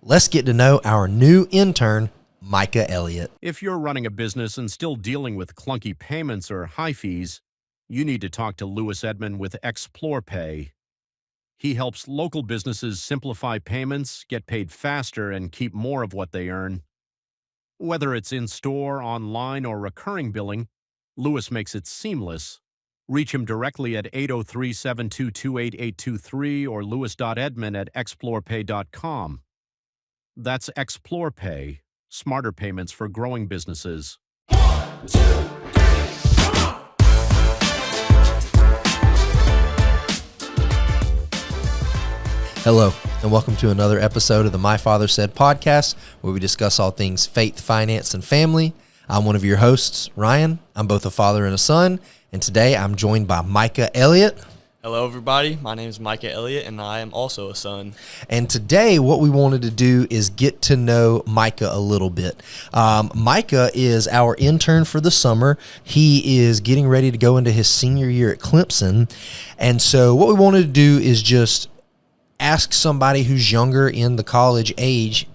let's get to know our new intern, Micah Elliott. If you're running a business and still dealing with clunky payments or high fees, you need to talk to Lewis Edmond with ExplorePay. He helps local businesses simplify payments, get paid faster, and keep more of what they earn. Whether it's in-store, online, or recurring billing, Lewis makes it seamless. Reach him directly at 803-722-8823 or lewis.edmond@explorepay.com. That's ExplorePay, smarter payments for growing businesses. 1, 2, 3, come on! Hello, and welcome to another episode of the My Father Said podcast, where we discuss all things faith, finance, and family. I'm one of your hosts, Ryan. I'm both a father and a son, and today I'm joined by Micah Elliott. Hello, everybody. My name is Micah Elliott, and I am also a son. And today, what we wanted to do is get to know Micah a little bit. Micah is our intern for the summer. He is getting ready to go into his senior year at Clemson. And so what we wanted to do is just ask somebody who's younger in the college age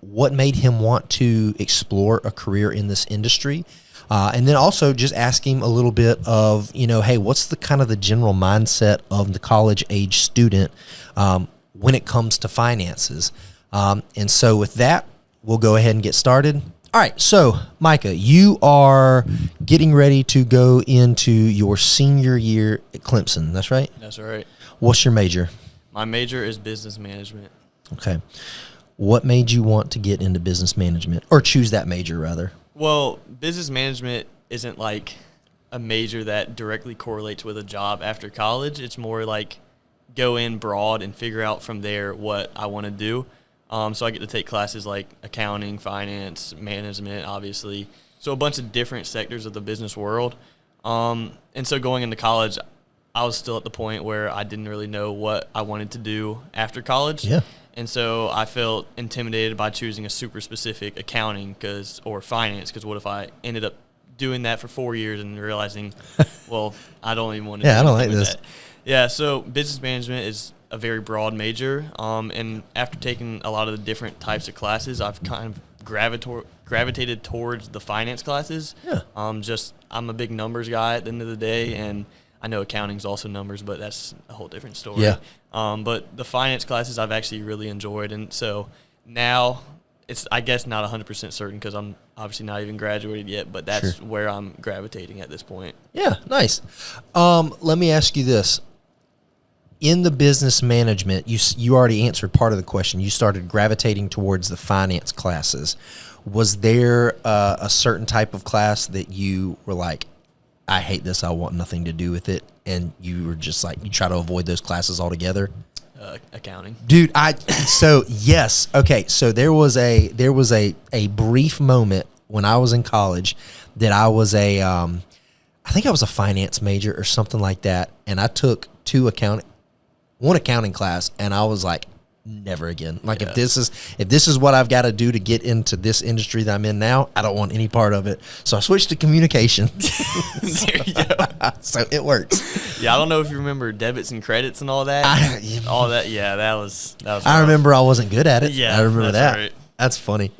what made him want to explore a career in this industry. And then also just ask him a little bit of, hey, what's the kind of the general mindset of the college age student when it comes to finances? And so with that, we'll go ahead and get started. All right. So Micah, you are getting ready to go into your senior year at Clemson. That's right? That's right. What's your major? My major is business management. Okay. What made you want to get into business management, or choose that major rather? Well, business management isn't like a major that directly correlates with a job after college. It's more like go in broad and figure out from there what I want to do. So I get to take classes like accounting, finance, management, obviously. So a bunch of different sectors of the business world. And so going into college, I was still at the point where I didn't really know what I wanted to do after college. Yeah. And so I felt intimidated by choosing a super specific accounting or finance, because what if I ended up doing that for 4 years and realizing, well, I don't even want to do I don't like with this. that. Yeah, so business management is a very broad major. And after taking a lot of the different types of classes, I've kind of gravitated towards the finance classes. Yeah. I'm a big numbers guy at the end of the day, and I know accounting is also numbers, but that's a whole different story. Yeah. But the finance classes I've actually really enjoyed. And so now it's, I guess, not 100% certain because I'm obviously not even graduated yet, but that's Sure. where I'm gravitating at this point. Yeah, nice. Let me ask you this. In the business management, you already answered part of the question. You started gravitating towards the finance classes. Was there a certain type of class that you were like, I hate this, I want nothing to do with it, and you were just like, you try to avoid those classes altogether? Accounting. Dude, yes. Okay, so there was a brief moment when I was in college that I was I think I was a finance major or something like that, and I took one accounting class, and I was like, never again. Like, if this is what I've got to do to get into this industry that I'm in now, I don't want any part of it. So I switched to communication. There you go. So it works. Yeah, I don't know if you remember debits and credits and all that. That was I rough. remember I wasn't good at it. Yeah, I remember that's that. right. That's funny.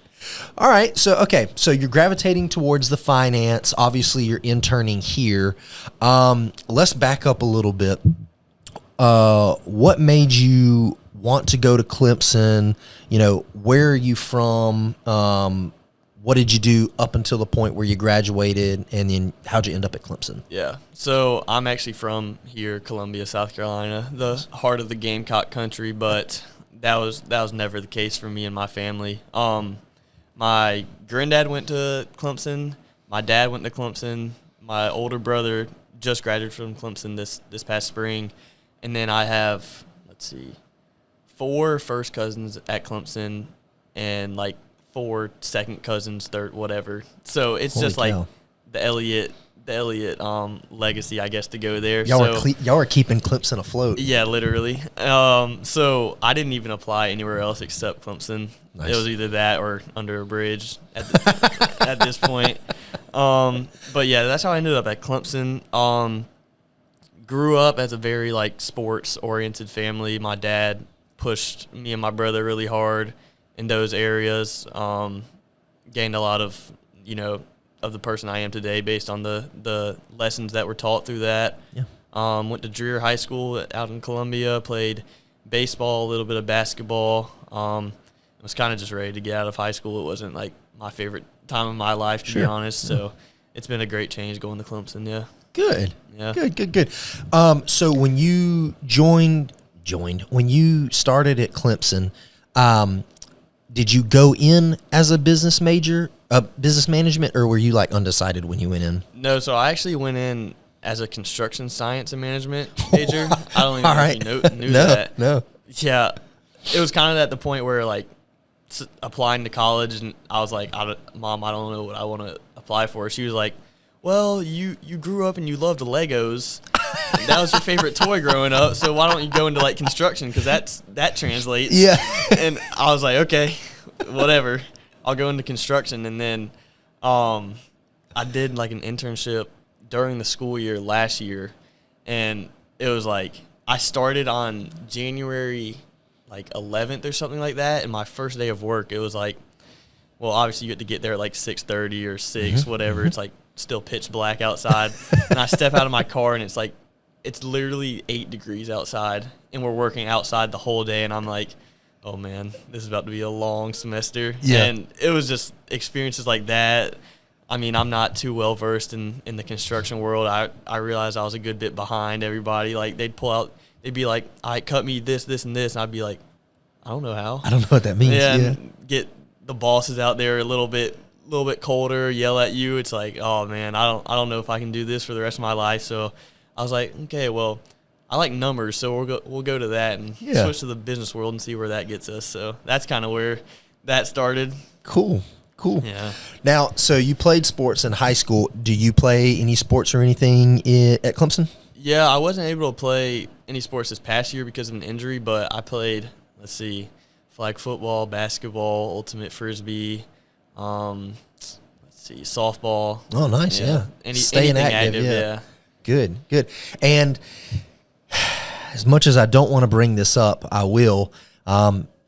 All right. So you're gravitating towards the finance. Obviously, you're interning here. Let's back up a little bit. What made you want to go to Clemson? Where are you from? What did you do up until the point where you graduated, and then how'd you end up at Clemson? Yeah, so I'm actually from here, Columbia, South Carolina, the heart of the Gamecock country, but that was never the case for me and my family. My granddad went to Clemson, my dad went to Clemson, my older brother just graduated from Clemson this past spring, and then I have, 4 first cousins at Clemson and like 4 second cousins, third, whatever. So it's Holy just cow. like the Elliott legacy, I guess, to go there. Y'all are keeping Clemson afloat. Yeah, literally. So I didn't even apply anywhere else except Clemson. Nice. It was either that or under a bridge at this point. But yeah, that's how I ended up at Clemson. Grew up as a very sports oriented family. My dad pushed me and my brother really hard in those areas. Gained a lot of, of the person I am today based on the lessons that were taught through that. Yeah. Went to Dreer High School out in Columbia, played baseball, a little bit of basketball. I was kind of just ready to get out of high school. It wasn't like my favorite time of my life, to be honest. So it's been a great change going to Clemson. Yeah. Good. Yeah. Good. So when you when you started at Clemson, did you go in as a business major, business management, or were you like undecided when you went in? No, so I actually went in as a construction science and management major. I don't even know if you knew that. No. Yeah. It was kind of at the point where, like, applying to college, and I was like, Mom, I don't know what I want to apply for. She was like, well, you grew up and you loved Legos. That was your favorite toy growing up, so why don't you go into, like, construction, because that translates. Yeah. And I was like, okay, whatever. I'll go into construction. And then I did, like, an internship during the school year last year, and it was like I started on January, like, 11th or something like that, and my first day of work, it was like, well, obviously you get to get there at, like, 6:30 or 6, whatever. It's, like, still pitch black outside. And I step out of my car, and it's literally 8 degrees outside, and we're working outside the whole day, and I'm like, oh, man, this is about to be a long semester. Yeah. And it was just experiences like that. I mean, I'm not too well versed in the construction world. I realized I was a good bit behind everybody. Like, they'd be like, all right, cut me this, and this. And I'd be like, I don't know how. I don't know what that means. Yeah. Yeah. And get the bosses out there a little bit colder, yell at you. It's like, oh, man, I don't know if I can do this for the rest of my life. So I was like, okay, well, I like numbers, so we'll go to that and switch to the business world and see where that gets us. So that's kind of where that started. Cool. Yeah. Now, so you played sports in high school. Do you play any sports or anything at Clemson? Yeah, I wasn't able to play any sports this past year because of an injury, but I played, flag football, basketball, ultimate frisbee, softball. Oh, nice, yeah. Staying active, yeah. Good. And as much as I don't want to bring this up, I will.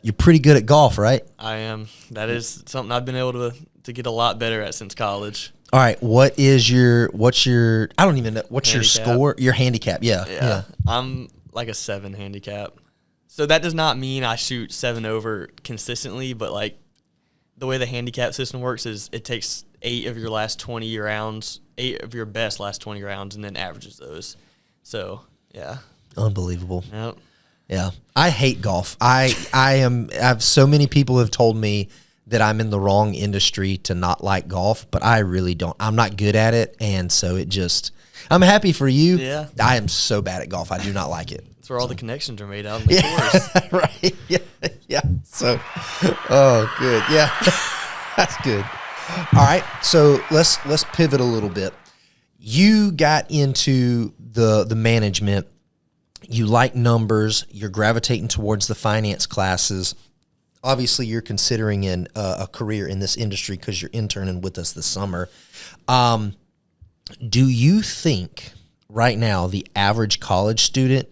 You're pretty good at golf, right? I am. That is something I've been able to get a lot better at since college. All right. What's your I don't even know, what's your Handicap. score? Your handicap, yeah. I'm like a 7 handicap. So that does not mean I shoot 7 over consistently, but like the way the handicap system works is it takes 8 of your best last 20 rounds, and then averages those. So, yeah. Unbelievable. Yep. Yeah. I hate golf. I have so many people have told me that I'm in the wrong industry to not like golf, but I really don't. I'm not good at it, and so I'm happy for you. Yeah. I am so bad at golf. I do not like it. That's where all the connections are made out in the course. Right. Yeah. So, oh, good. Yeah. That's good. All right. So let's pivot a little bit. You got into the management. You like numbers. You're gravitating towards the finance classes. Obviously, you're considering a career in this industry because you're interning with us this summer. Do you think right now the average college student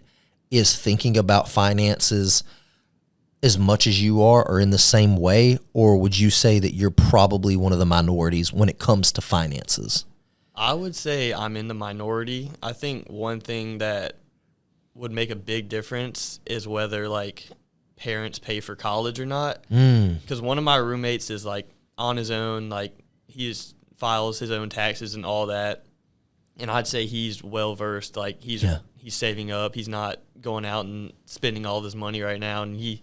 is thinking about finances as much as you are or in the same way, or would you say that you're probably one of the minorities when it comes to finances? I would say I'm in the minority. I think one thing that would make a big difference is whether, like, parents pay for college or not. Because one of my roommates is, like, on his own. Like, he just files his own taxes and all that. And I'd say he's well-versed. Like, he's saving up. He's not going out and spending all this money right now. And he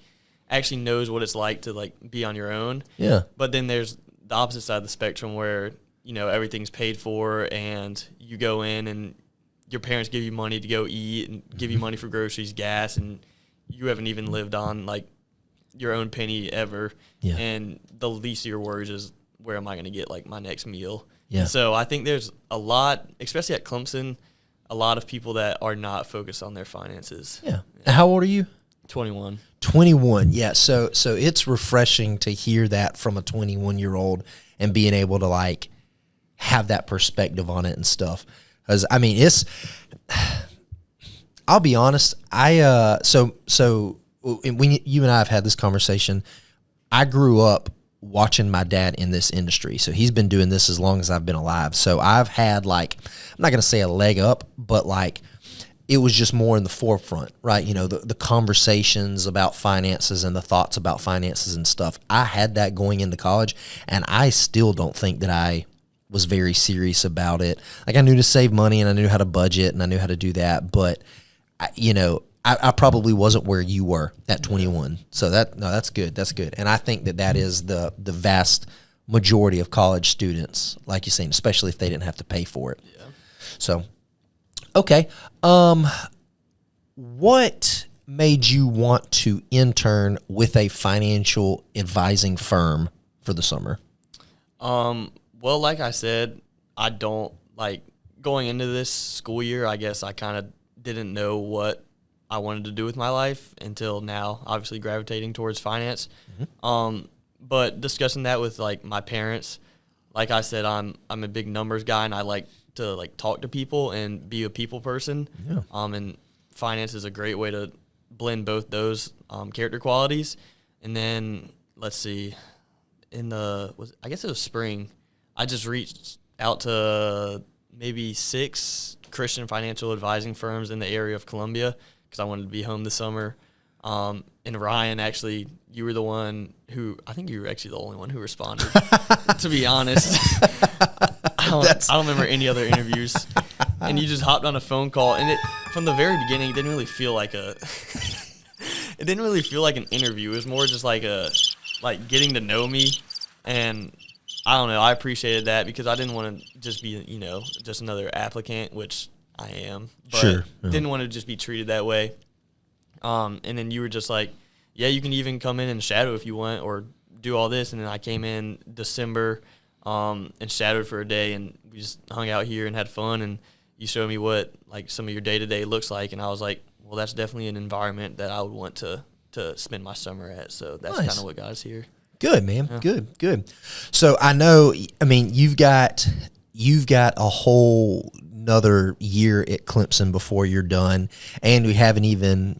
actually knows what it's like to, like, be on your own. Yeah. But then there's the opposite side of the spectrum where, everything's paid for and you go in and your parents give you money to go eat and give you money for groceries, gas, and you haven't even lived on, like, your own penny ever. Yeah. And the least of your worries is, where am I going to get, like, my next meal? Yeah. And so I think there's a lot, especially at Clemson, a lot of people that are not focused on their finances. Yeah. How old are you? 21. 21. Yeah. So it's refreshing to hear that from a 21-year-old and being able to, like, have that perspective on it and stuff. Because, I mean, I'll be honest, when you and I have had this conversation, I grew up watching my dad in this industry. So he's been doing this as long as I've been alive. So I've had like, I'm not going to say a leg up, but like it was just more in the forefront, right? You know, the conversations about finances and the thoughts about finances and stuff. I had that going into college, and I still don't think that I was very serious about it. Like I knew to save money and I knew how to budget and I knew how to do that. But, I probably wasn't where you were at 21. So that's good. That's good. And I think that is the vast majority of college students, like you're saying, especially if they didn't have to pay for it. Yeah. So, okay. What made you want to intern with a financial advising firm for the summer? Well, like I said, I don't like going into this school year. I guess I kind of didn't know what I wanted to do with my life until now, obviously gravitating towards finance. Mm-hmm. But discussing that with like my parents, like I said, I'm a big numbers guy and I like to like talk to people and be a people person. Yeah. And finance is a great way to blend both those character qualities. And then let's see, I guess it was spring, I just reached out to maybe 6 Christian financial advising firms in the area of Columbia because I wanted to be home this summer. And Ryan, actually, you were the one who, I think you were actually the only one who responded, to be honest. I don't remember any other interviews. And you just hopped on a phone call, and from the very beginning, it didn't really feel like an interview. It was more just like getting to know me. And I don't know, I appreciated that because I didn't want to just be, just another applicant, which I am. But sure. Yeah. Didn't want to just be treated that way. And then you were just like, yeah, you can even come in and shadow if you want or do all this. And then I came in December and shadowed for a day, and we just hung out here and had fun. And you showed me what like some of your day-to-day looks like. And I was like, well, that's definitely an environment that I would want to spend my summer at. So that's nice. kind of what got us here. Good, man. Yeah. Good. So I know, you've got a whole another year at Clemson before you're done, and we haven't even,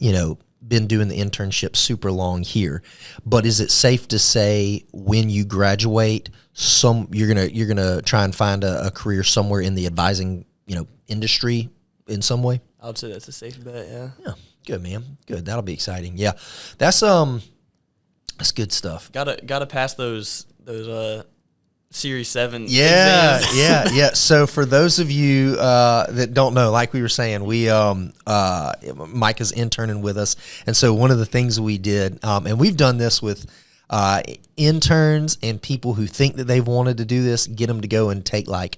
been doing the internship super long here. But is it safe to say when you graduate, you're gonna try and find a career somewhere in the advising, industry in some way? I would say that's a safe bet. Yeah. Yeah. Good, man. Good. That'll be exciting. Yeah. That's good stuff. Gotta pass those Series 7 yeah, exams. yeah. So for those of you that don't know, like we were saying, we Micah's interning with us, and so one of the things we did, and we've done this with interns and people who think that they've wanted to do this, get them to go and take like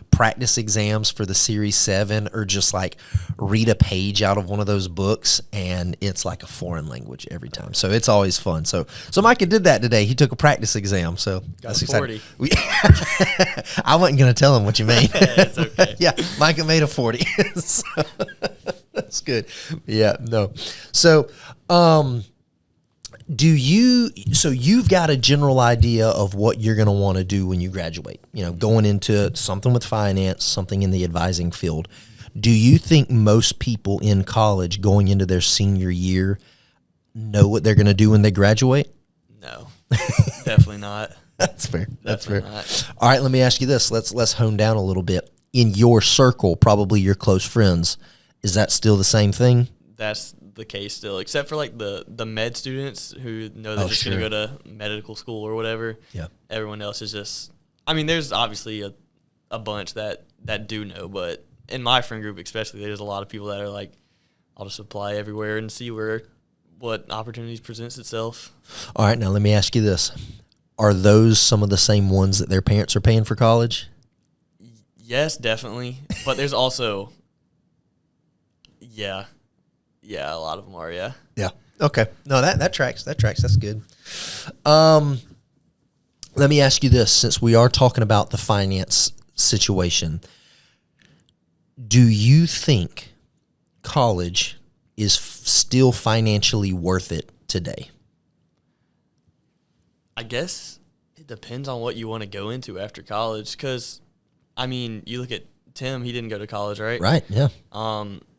practice exams for the Series 7 or just like read a page out of one of those books, and it's like a foreign language every time. So it's always fun. So Micah did that today. He took a practice exam. So that's exciting. 40. I wasn't going to tell him what you made. It's okay. Yeah, Micah made a 40. So, that's good. Yeah, no. So, you've got a general idea of what you're going to want to do when you graduate, going into something with finance, something in the advising field. Do you think most people in college going into their senior year know what they're going to do when they graduate? No, definitely not. That's fair. That's fair. Not. All right, let me ask you this. Let's hone down a little bit. In your circle, probably your close friends, is that still the same thing? That's the case still, except for like the med students who know they're just going to go to medical school or whatever. Yeah. Everyone else is just, there's obviously a bunch that do know, but in my friend group especially, there's a lot of people that are like, I'll just apply everywhere and see what opportunities presents itself. All right, now let me ask you this. Are those some of the same ones that their parents are paying for college? Yes, definitely. But there's also, yeah, a lot of them are, yeah. Yeah. Okay. No, that tracks. That tracks. That's good. Let me ask you this, since we are talking about the finance situation. Do you think college is still financially worth it today? I guess it depends on what you want to go into after college. Because, you look at Tim, he didn't go to college, right? Right, yeah.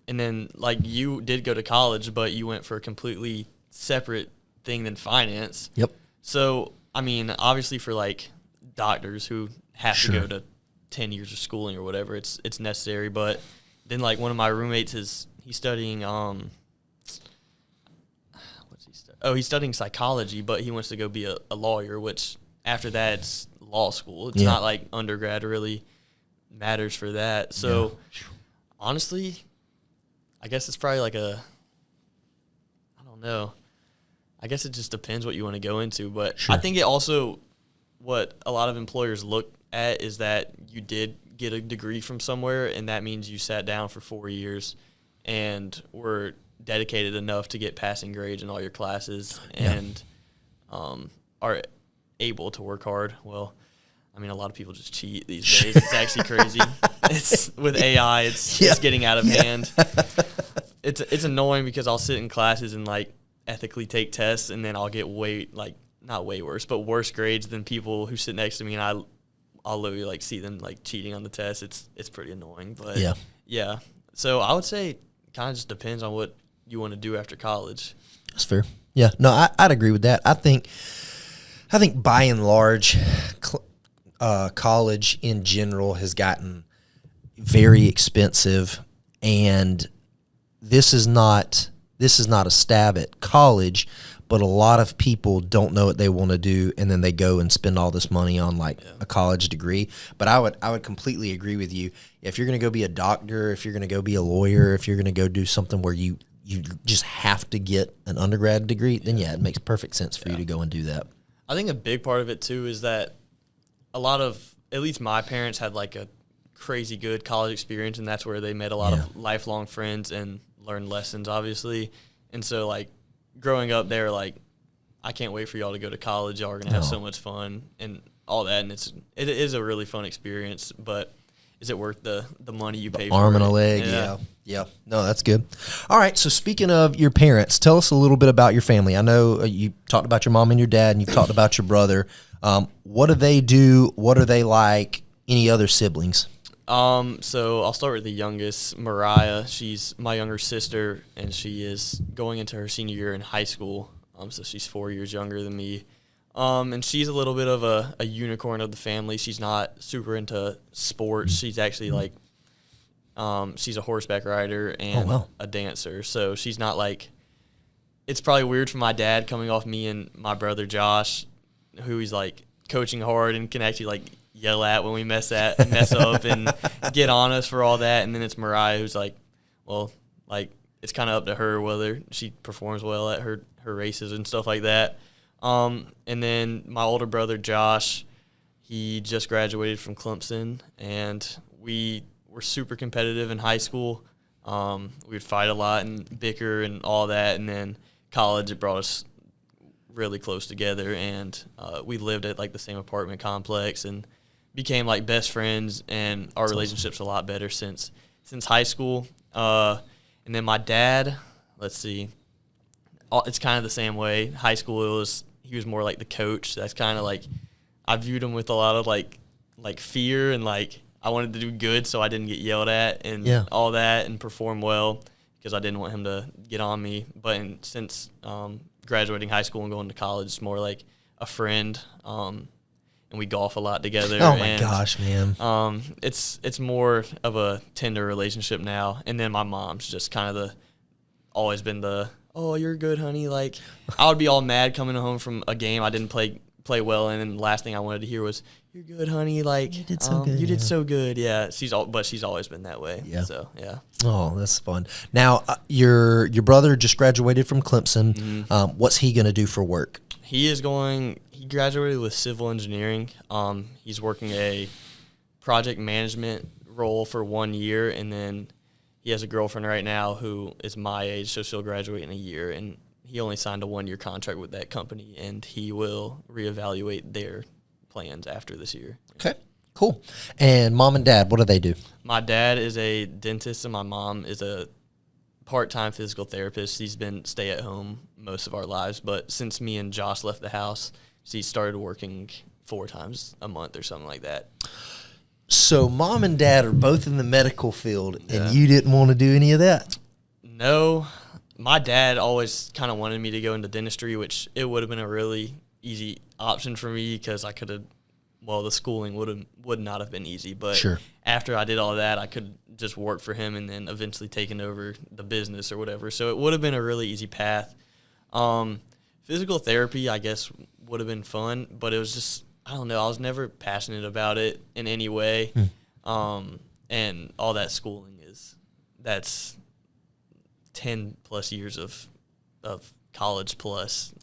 And then, like, you did go to college, but you went for a completely separate thing than finance. Yep. So, I mean, obviously for like doctors who have Sure. to go to 10 years of schooling or whatever, it's necessary. But then like one of my roommates he's studying he's studying psychology, but he wants to go be a lawyer, which after that it's law school. It's Yeah. not like undergrad really matters for that. So honestly, I guess it's probably like I don't know. I guess it just depends what you want to go into, but Sure. I think it also what a lot of employers look at is that you did get a degree from somewhere, and that means you sat down for 4 years and were dedicated enough to get passing grades in all your classes and are able to work hard. Well, I mean, a lot of people just cheat these days. It's actually crazy. It's with AI, it's getting out of hand. It's annoying because I'll sit in classes and like ethically take tests, and then I'll get not way worse, but worse grades than people who sit next to me, and I'll literally like see them like cheating on the test. It's pretty annoying, but yeah. So I would say kind of just depends on what you want to do after college. That's fair. Yeah, no, I'd agree with that. I think by and large, college in general has gotten very expensive, and this is not a stab at college, but a lot of people don't know what they want to do, and then they go and spend all this money on like a college degree. But I would completely agree with you. If you're going to go be a doctor, if you're going to go be a lawyer, if you're going to go do something where you just have to get an undergrad degree, then it makes perfect sense for you to go and do that. I think a big part of it too is that a lot of, at least my parents had like a crazy good college experience, and that's where they met a lot of lifelong friends and learned lessons, obviously. And so like growing up, they were like, I can't wait for y'all to go to college. Y'all are gonna have so much fun and all that. And it is a really fun experience, but is it worth the money you pay for? Arm and a leg, yeah. No, that's good. All right, so speaking of your parents, tell us a little bit about your family. I know you talked about your mom and your dad, and you've talked about your brother. What do they do? What are they like? Any other siblings? So I'll start with the youngest, Mariah. She's my younger sister, and she is going into her senior year in high school. So she's 4 years younger than me. And she's a little bit of a unicorn of the family. She's not super into sports. She's actually like, she's a horseback rider and a dancer. So she's not like, it's probably weird for my dad coming off me and my brother Josh, who he's like coaching hard and can actually like yell at when we mess up and get on us for all that. And then it's Mariah who's like, well, like it's kind of up to her whether she performs well at her races and stuff like that. And then my older brother Josh, he just graduated from Clemson, and we were super competitive in high school. We'd fight a lot and bicker and all that, and then college, it brought us really close together, and we lived at like the same apartment complex and became like best friends, and our relationship's a lot better since high school. And then my dad, let's see, it's kind of the same way. High school, he was more like the coach. That's kind of like, I viewed him with a lot of like fear, and like I wanted to do good so I didn't get yelled at and all that, and perform well because I didn't want him to get on me. But since graduating high school and going to college, it's more like a friend, and we golf a lot together. Oh my gosh, man! It's more of a tender relationship now. And then my mom's just kind of always been the, oh, you're good, honey. Like, I would be all mad coming home from a game I didn't play well in, and the last thing I wanted to hear was, you're good, honey. Like, you did so good. You did so good. Yeah, but she's always been that way. Yeah. So, yeah. Oh, that's fun. Now, your brother just graduated from Clemson. Mm-hmm. What's he going to do for work? He graduated with civil engineering. He's working a project management role for 1 year, and then he has a girlfriend right now who is my age, so she'll graduate in a year, and he only signed a 1-year contract with that company, and he will reevaluate their plans after this year. Okay, cool. And mom and dad, what do they do? My dad is a dentist, and my mom is a part-time physical therapist. She's been stay-at-home most of our lives, but since me and Josh left the house, she started working 4 times a month or something like that. So mom and dad are both in the medical field, and you didn't want to do any of that? No. My dad always kind of wanted me to go into dentistry, which it would have been a really easy option for me because I could have. Well, the schooling would not have been easy, but Sure. after I did all that, I could just work for him and then eventually taking over the business or whatever. So it would have been a really easy path. Physical therapy, I guess, would have been fun, but it was just, I don't know, I was never passionate about it in any way. And all that schooling that's 10 plus years of college plus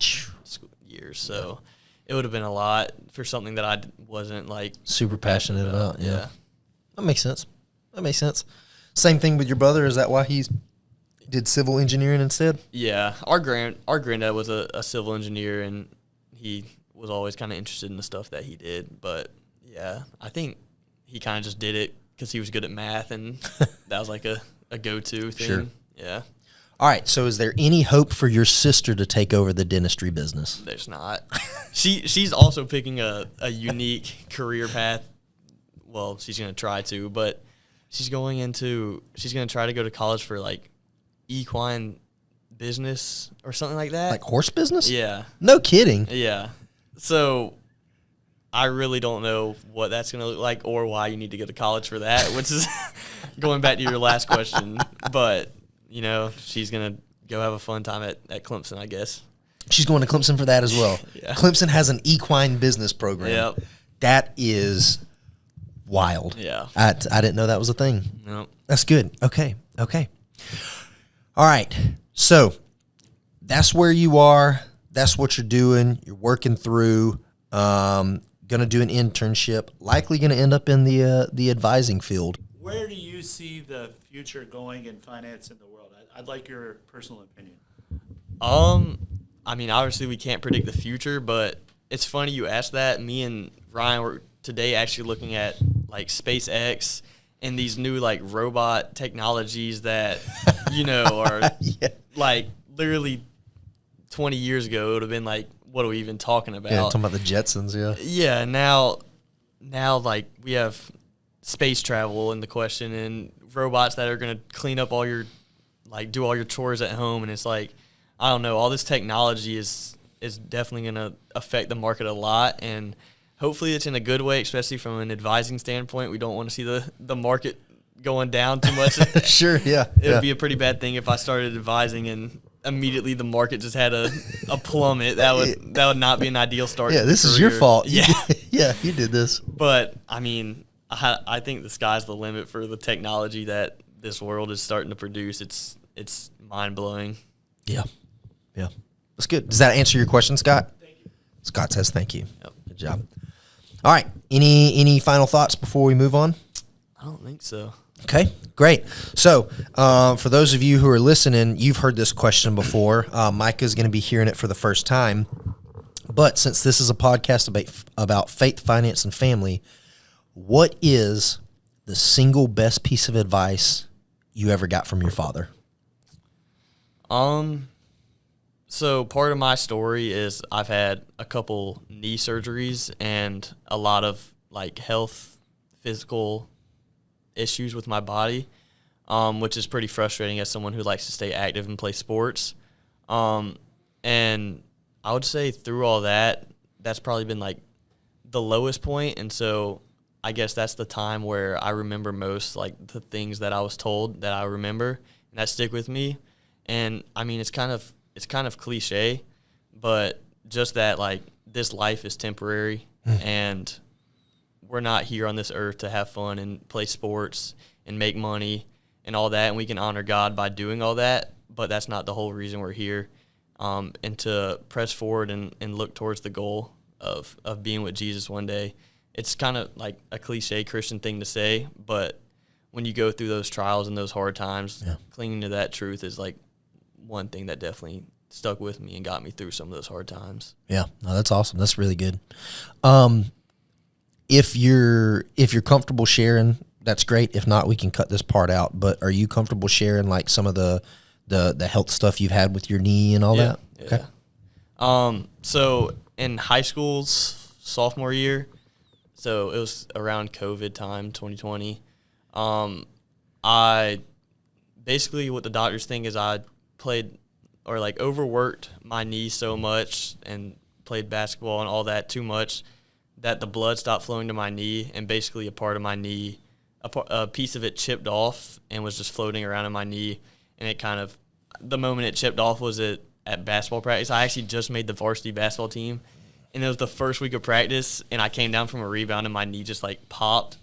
years. So it would have been a lot for something that I wasn't like super passionate about. Yeah. That makes sense. Same thing with your brother. Is that why he did civil engineering instead? Yeah. Our granddad was a civil engineer, and he was always kind of interested in the stuff that he did. But yeah, I think he kind of just did it because he was good at math, and that was like a go-to thing. Sure. Yeah. All right. So is there any hope for your sister to take over the dentistry business? There's not. She's also picking a unique career path. Well, she's going to try to, but she's going to try to go to college for like equine business or something like that. Like horse business? Yeah. No kidding. Yeah. So I really don't know what that's going to look like or why you need to go to college for that, which is going back to your last question. But, she's going to go have a fun time at Clemson, I guess. She's going to Clemson for that as well. Yeah. Clemson has an equine business program. Yep. That is wild. Yeah. I didn't know that was a thing. Nope. That's good. Okay. All right. So that's where you are. That's what you're doing. You're working through. Going to do an internship. Likely going to end up in the advising field. Where do you see the future going in finance in the world? I'd like your personal opinion. I mean, obviously we can't predict the future, but it's funny you asked that. Me and Ryan were today actually looking at like SpaceX and these new like robot technologies that, are Yeah. like literally 20 years ago, it would have been like, what are we even talking about? Yeah, talking about the Jetsons, yeah. Yeah, now like we have space travel in the question and robots that are going to clean up all your, like do all your chores at home. And it's like, I don't know, all this technology is definitely going to affect the market a lot. And hopefully it's in a good way, especially from an advising standpoint. We don't want to see the market going down too much. Sure, yeah. It would be a pretty bad thing if I started advising and immediately the market just had a plummet. That would not be an ideal start. Yeah, this is your fault. Yeah. Yeah, you did this. But, I mean, I think the sky's the limit for the technology that this world is starting to produce. It's mind-blowing. Yeah. That's good. Does that answer your question, Scott? Thank you. Scott says thank you. Yep. Good job. All right. Any final thoughts before we move on? I don't think so. Okay, great. So for those of you who are listening, you've heard this question before. Micah's going to be hearing it for the first time. But since this is a podcast about faith, finance, and family, what is the single best piece of advice you ever got from your father? So part of my story is I've had a couple knee surgeries and a lot of like health, physical issues with my body, which is pretty frustrating as someone who likes to stay active and play sports. And I would say through all that, that's probably been like the lowest point. And so I guess that's the time where I remember most, like the things that I was told that I remember and that stick with me. And I mean, it's kind of cliche, but just that like this life is temporary and we're not here on this earth to have fun and play sports and make money and all that. And we can honor God by doing all that, but that's not the whole reason we're here. And to press forward and look towards the goal of being with Jesus one day. It's kind of like a cliche Christian thing to say, but when you go through those trials and those hard times, clinging to that truth is like one thing that definitely stuck with me and got me through some of those hard times. Yeah, no, that's awesome. That's really good. If you're comfortable sharing, that's great. If not, we can cut this part out. But are you comfortable sharing like some of the health stuff you've had with your knee and all that? Yeah. Okay. So in high school's sophomore year, so it was around COVID time, 2020. I basically what the doctors think is I played or like overworked my knee so much and played basketball and all that too much that the blood stopped flowing to my knee, and basically a part of my knee, a piece of it chipped off and was just floating around in my knee. And it kind of, the moment it chipped off was at basketball practice. I actually just made the varsity basketball team, and it was the first week of practice, and I came down from a rebound and my knee just like popped,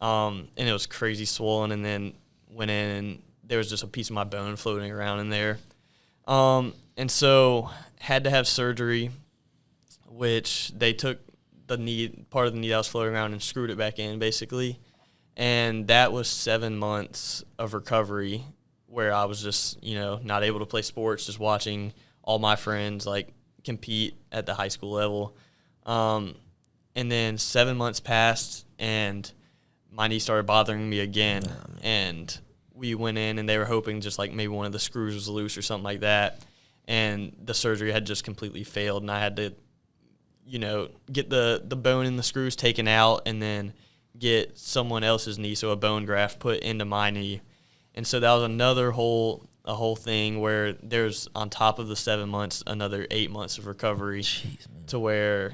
and it was crazy swollen, and then went in and there was just a piece of my bone floating around in there. And so had to have surgery, which they took part of the knee that was floating around and screwed it back in basically. And that was 7 months of recovery where I was just, not able to play sports, just watching all my friends like compete at the high school level. And then 7 months passed and my knee started bothering me again. And we went in and they were hoping just like maybe one of the screws was loose or something like that. And the surgery had just completely failed, and I had to, get the bone in the screws taken out and then get someone else's knee, so a bone graft put into my knee. And so that was a whole thing where there's, on top of the 7 months, another 8 months of recovery. Jeez, to where,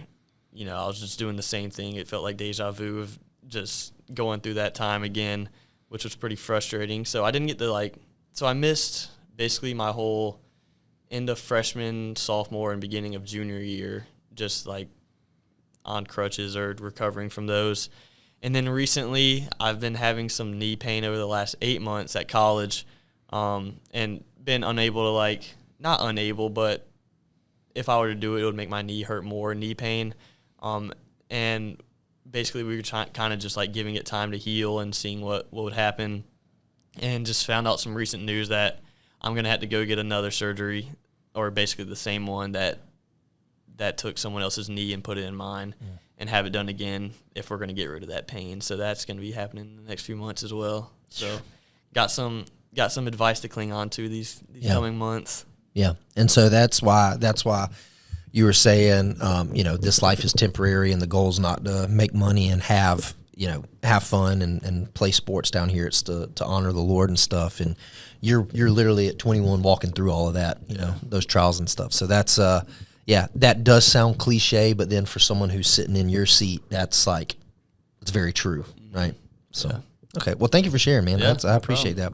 I was just doing the same thing. It felt like deja vu of just going through that time again, which was pretty frustrating. So I didn't get to so I missed basically my whole end of freshman, sophomore, and beginning of junior year, just like on crutches or recovering from those. And then recently I've been having some knee pain over the last 8 months at college, and been unable to not unable, but if I were to do it, it would make my knee hurt more, knee pain. And basically we were kind of just giving it time to heal and seeing what would happen, and just found out some recent news that I'm going to have to go get another surgery, or basically the same one that took someone else's knee and put it in mine, and have it done again if we're going to get rid of that pain. So that's going to be happening in the next few months as well. So got some advice to cling on to these coming months. Yeah, and so that's why you were saying, this life is temporary, and the goal is not to make money and have fun and play sports down here. It's to honor the Lord and stuff. And you're literally at 21 walking through all of that, those trials and stuff. So that's that does sound cliche, but then for someone who's sitting in your seat, that's it's very true, right? So. Yeah. Okay, well, thank you for sharing, man. Yeah, I appreciate that.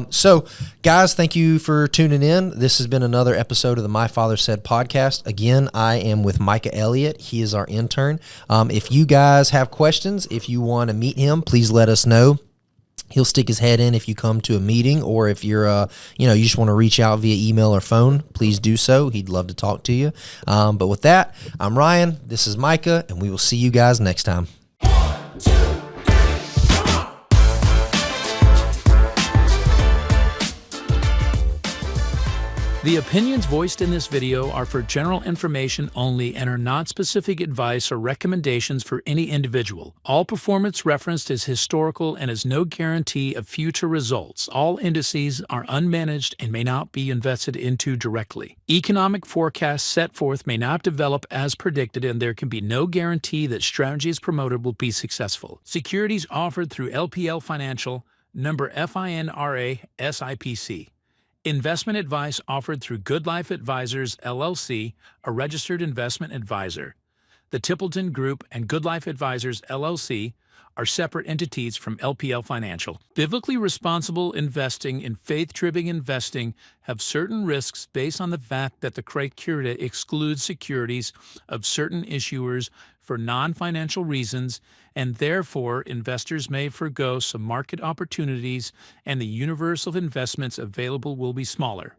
So, guys, thank you for tuning in. This has been another episode of the My Father Said podcast. Again, I am with Micah Elliott. He is our intern. If you guys have questions, if you want to meet him, please let us know. He'll stick his head in if you come to a meeting, or if you're, you just want to reach out via email or phone, please do so. He'd love to talk to you. But with that, I'm Ryan. This is Micah, and we will see you guys next time. The opinions voiced in this video are for general information only and are not specific advice or recommendations for any individual. All performance referenced is historical and is no guarantee of future results. All indices are unmanaged and may not be invested into directly. Economic forecasts set forth may not develop as predicted, and there can be no guarantee that strategies promoted will be successful. Securities offered through LPL Financial, number FINRA SIPC. Investment advice offered through Good Life Advisors, LLC, a registered investment advisor. The Templeton Group and Good Life Advisors, LLC, are separate entities from LPL Financial. Biblically responsible investing and faith-driven investing have certain risks based on the fact that the criteria excludes securities of certain issuers for non-financial reasons, and therefore investors may forgo some market opportunities, and the universe of investments available will be smaller.